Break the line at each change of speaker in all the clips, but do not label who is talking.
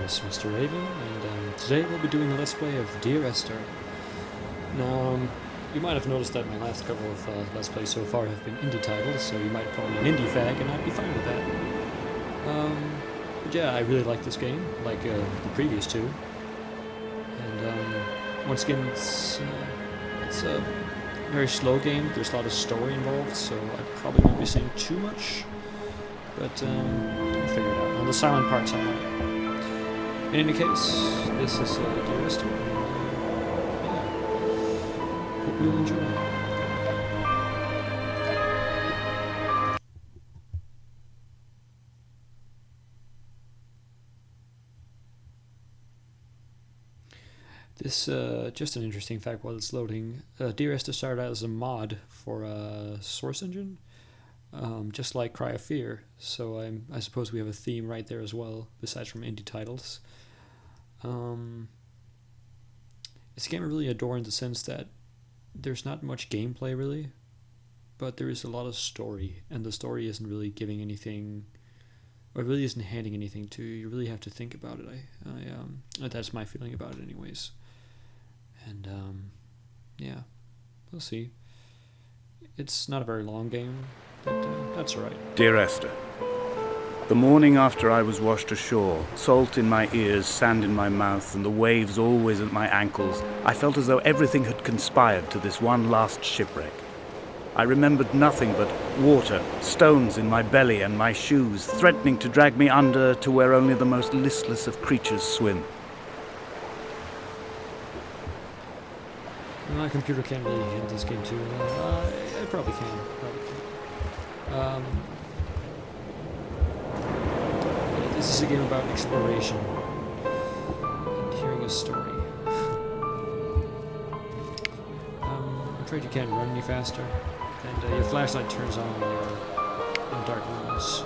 is Mr. Raven, and today we'll be doing a Let's Play of Dear Esther. Now, you might have noticed that my last couple of Let's Plays so far have been indie titles, so you might call me an indie fag, and I'd be fine with that. But yeah, I really like this game, like the previous two. And once again, it's a very slow game. There's a lot of story involved, so I probably won't be saying too much. But I'll figure it out. On the silent parts, I might. In any case, this is Dear Esther. Yeah. Hope you'll enjoy. This, just an interesting fact while it's loading. Dear Esther started out as a mod for a Source Engine, just like Cry of Fear. So I suppose we have a theme right there as well, besides from indie titles. It's a game I really adore in the sense that there's not much gameplay really, but there is a lot of story, and the story isn't really giving anything, or it really isn't handing anything to you. You really have to think about it. That's my feeling about it anyways. And yeah, we'll see. It's not a very long game, but that's alright.
Dear Esther, the morning after I was washed ashore, salt in my ears, sand in my mouth, and the waves always at my ankles, I felt as though everything had conspired to this one last shipwreck. I remembered nothing but water, stones in my belly and my shoes, threatening to drag me under to where only the most listless of creatures swim.
My computer can't really handle this game too well. It probably can. This is a game about exploration and hearing a story. I'm afraid you can't run any faster, and your flashlight turns on when you're in dark rooms.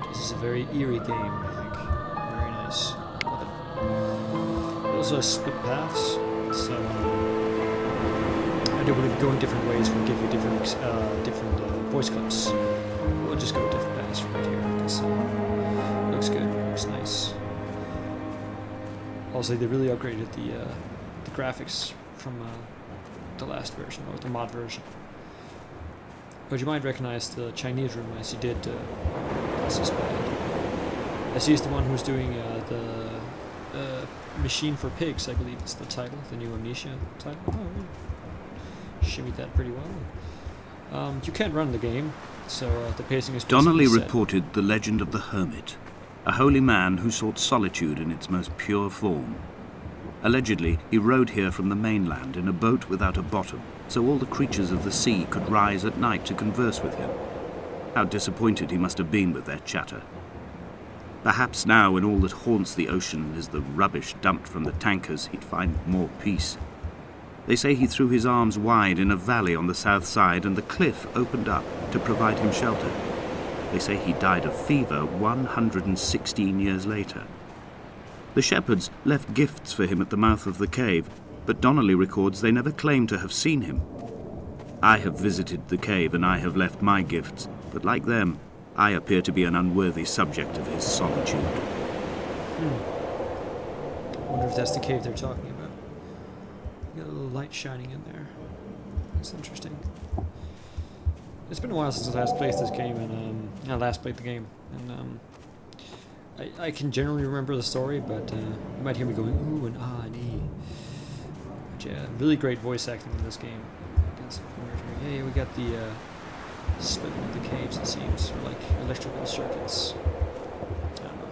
This is a very eerie game, I think. Very nice. It also has split paths, so I do believe going different ways will give you different voice clips. We'll just go different paths right here, because it looks good, looks nice. Also, they really upgraded the graphics from the last version, or the mod version. But you might recognize the Chinese room as you did this is bad. As he's the one who's doing the Machine for Pigs, I believe is the title, the new Amnesia title. Oh, shimmied that pretty well. You can't run the game, so the pacing is
Donnelly
set.
reported the legend of the hermit, a holy man who sought solitude in its most pure form. Allegedly, he rode here from the mainland in a boat without a bottom, so all the creatures of the sea could rise at night to converse with him. How disappointed he must have been with their chatter. Perhaps now, when all that haunts the ocean is the rubbish dumped from the tankers, he'd find more peace. They say he threw his arms wide in a valley on the south side, and the cliff opened up to provide him shelter. They say he died of fever 116 years later. The shepherds left gifts for him at the mouth of the cave, but Donnelly records they never claimed to have seen him. I have visited the cave and I have left my gifts, but like them, I appear to be an unworthy subject of his solitude.
I wonder if that's the cave they're talking about. Got a little light shining in there. That's interesting. It's been a while since I last played this game, and I last played the game, and I can generally remember the story, but you might hear me going ooh and ah and ee. But yeah, really great voice acting in this game. Hey, we got the splitting of the caves, it seems, or like electrical circuits. I don't know.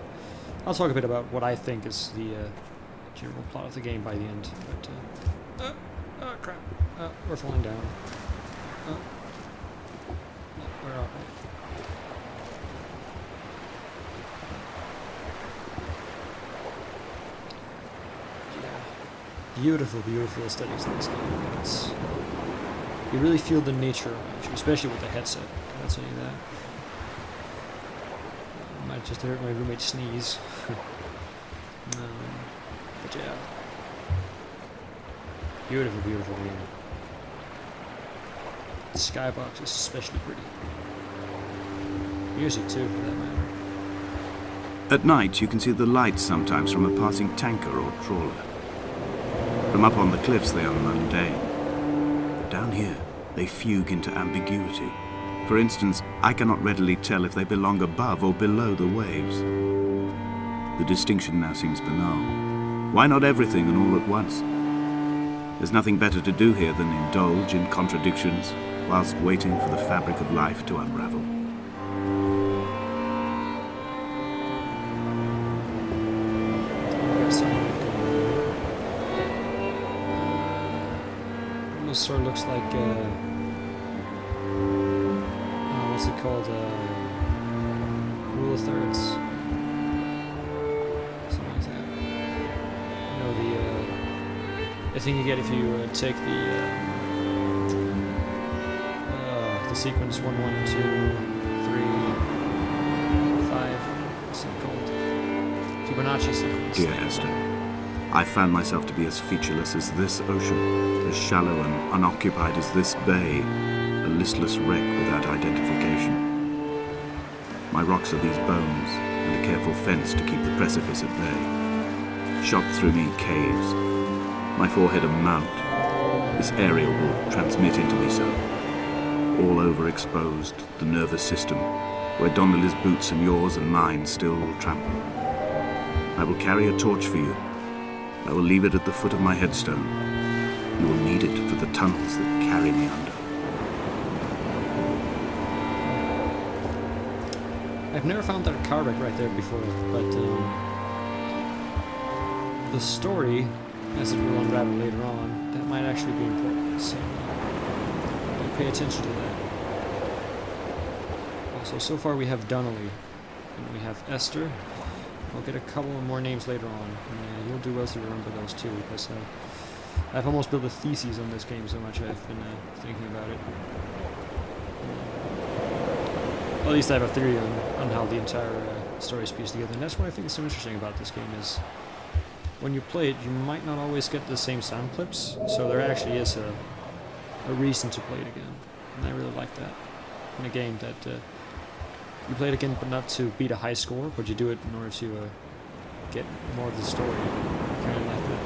I'll talk a bit about what I think is the general plot of the game by the end. But oh crap! We're falling down. Where are we? Beautiful, beautiful aesthetics in this game. You really feel the nature around you, especially with the headset. I'll tell you that. I might just heard my roommate sneeze. But yeah. Beautiful, beautiful game. The skybox is especially pretty. Music too, for that matter.
At night, you can see the lights sometimes from a passing tanker or trawler. From up on the cliffs, they are mundane. But down here, they fugue into ambiguity. For instance, I cannot readily tell if they belong above or below the waves. The distinction now seems banal. Why not everything and all at once? There's nothing better to do here than indulge in contradictions whilst waiting for the fabric of life to unravel.
Almost sort of looks like what's it called? Rule of thirds. Something like that. You know, the thing you get if you take the sequence 1, 1, 2, 3, 5. What's it called? Fibonacci sequence.
Dear Esther, I found myself to be as featureless as this ocean, as shallow and unoccupied as this bay, a listless wreck without identification. My rocks are these bones, and a careful fence to keep the precipice at bay. Shot through me caves, my forehead a mount. This aerial will transmit into me so. All overexposed, the nervous system, where Donnelly's boots and yours and mine still trample. I will carry a torch for you. I will leave it at the foot of my headstone. You will need it for the tunnels that carry me under.
I've never found that car wreck right there before, but the story, as it will unravel later on, that might actually be important, so do pay attention to that. Also, so far we have Donnelly, and we have Esther. We'll get a couple more names later on, and you'll do well to remember those too, because I've almost built a thesis on this game so much I've been thinking about it. Well, at least I have a theory on how the entire story is pieced together, and that's what I think is so interesting about this game is when you play it, you might not always get the same sound clips, so there actually is a reason to play it again, and I really like that in a game that you play it again, but not to beat a high score, but you do it in order to get more of the story. Kind of like that.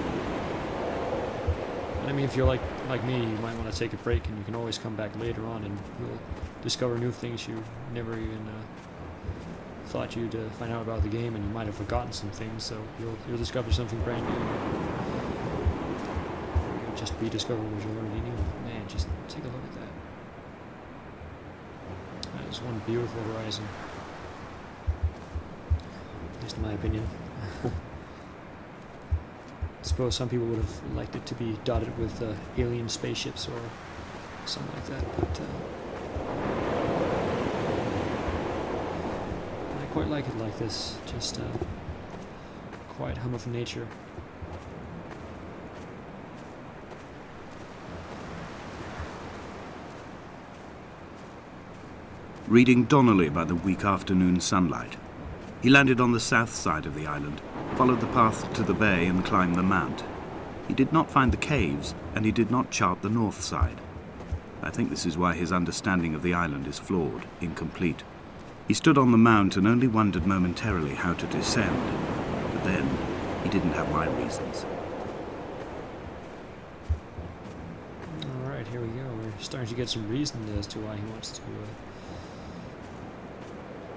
And I mean, if you're like me, you might want to take a break, and you can always come back later on, and you'll discover new things you never even thought you'd find out about the game, and you might have forgotten some things. So you'll discover something brand new. You'll just rediscover what you already knew. Man, just take a look at that. That is one beautiful horizon, at least in my opinion. I suppose some people would have liked it to be dotted with alien spaceships or something like that, but I quite like it like this, just quiet hum of nature.
Reading Donnelly by the weak afternoon sunlight, he landed on the south side of the island, followed the path to the bay and climbed the mount. He did not find the caves, and he did not chart the north side. I think this is why his understanding of the island is flawed, incomplete. He stood on the mount and only wondered momentarily how to descend, but then he didn't have my reasons.
Alright, here we go. We're starting to get some reason as to why he wants to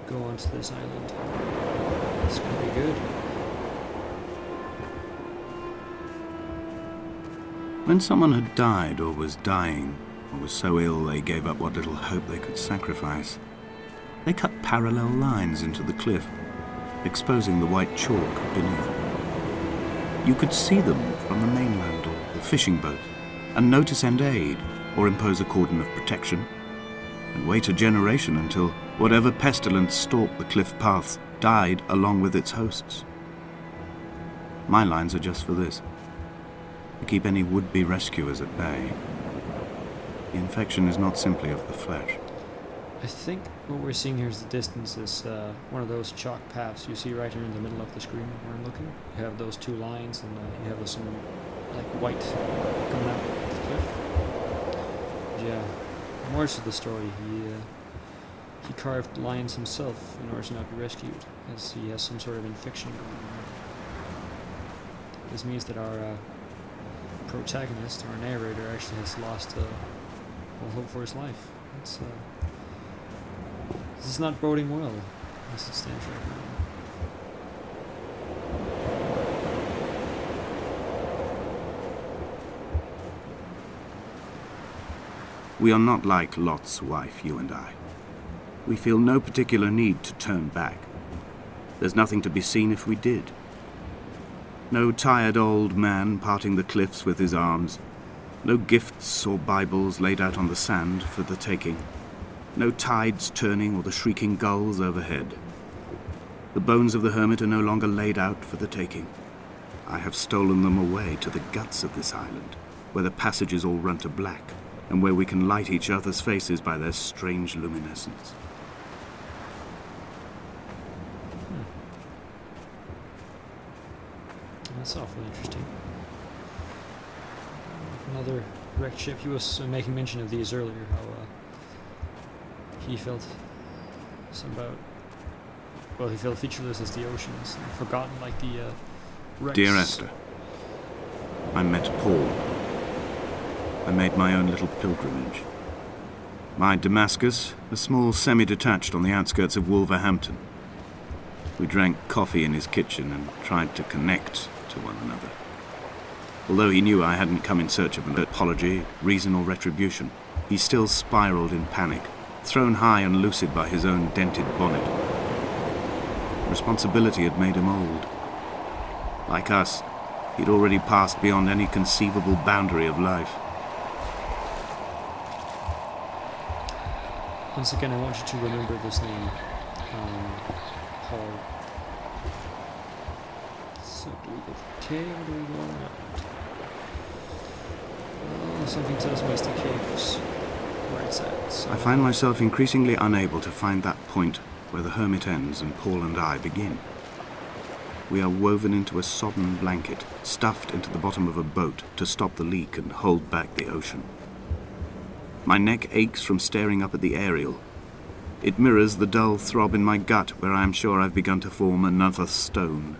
go onto this island. It's gonna be good.
When someone had died or was dying, or was so ill they gave up what little hope they could sacrifice, they cut parallel lines into the cliff, exposing the white chalk beneath. You could see them from the mainland or the fishing boat, and know to send aid or impose a cordon of protection, and wait a generation until whatever pestilence stalked the cliff paths died along with its hosts. My lines are just for this, to keep any would-be rescuers at bay. The infection is not simply of the flesh.
I think what we're seeing here is the distance is one of those chalk paths you see right here in the middle of the screen where I'm looking. You have those two lines, and you have some like white coming out of the cliff. Yeah, more to the story. he carved lions himself in order to not be rescued, as he has some sort of infection going on. This means that our protagonist, our narrator, actually has lost all hope for his life. This is not boding well, as it stands right now.
We are not like Lot's wife, you and I. We feel no particular need to turn back. There's nothing to be seen if we did. No tired old man parting the cliffs with his arms. No gifts or Bibles laid out on the sand for the taking. No tides turning or the shrieking gulls overhead. The bones of the hermit are no longer laid out for the taking. I have stolen them away to the guts of this island, where the passages all run to black, and where we can light each other's faces by their strange luminescence.
That's awfully interesting. Another wrecked ship. He was making mention of these earlier, how he felt he felt featureless as the oceans, and forgotten like the wrecks.
Dear Esther, I met Paul. I made my own little pilgrimage. My Damascus, a small semi-detached on the outskirts of Wolverhampton. We drank coffee in his kitchen and tried to connect to one another. Although he knew I hadn't come in search of an apology, reason or retribution, he still spiraled in panic, thrown high and lucid by his own dented bonnet. Responsibility had made him old. Like us, he'd already passed beyond any conceivable boundary of life.
Once again, I want you to remember this name, Paul. So do we go for K or do we go around? Something tells me it's the caves where it's at. So
I find myself increasingly unable to find that point where the hermit ends and Paul and I begin. We are woven into a sodden blanket, stuffed into the bottom of a boat to stop the leak and hold back the ocean. My neck aches from staring up at the aerial. It mirrors the dull throb in my gut where I am sure I've begun to form another stone.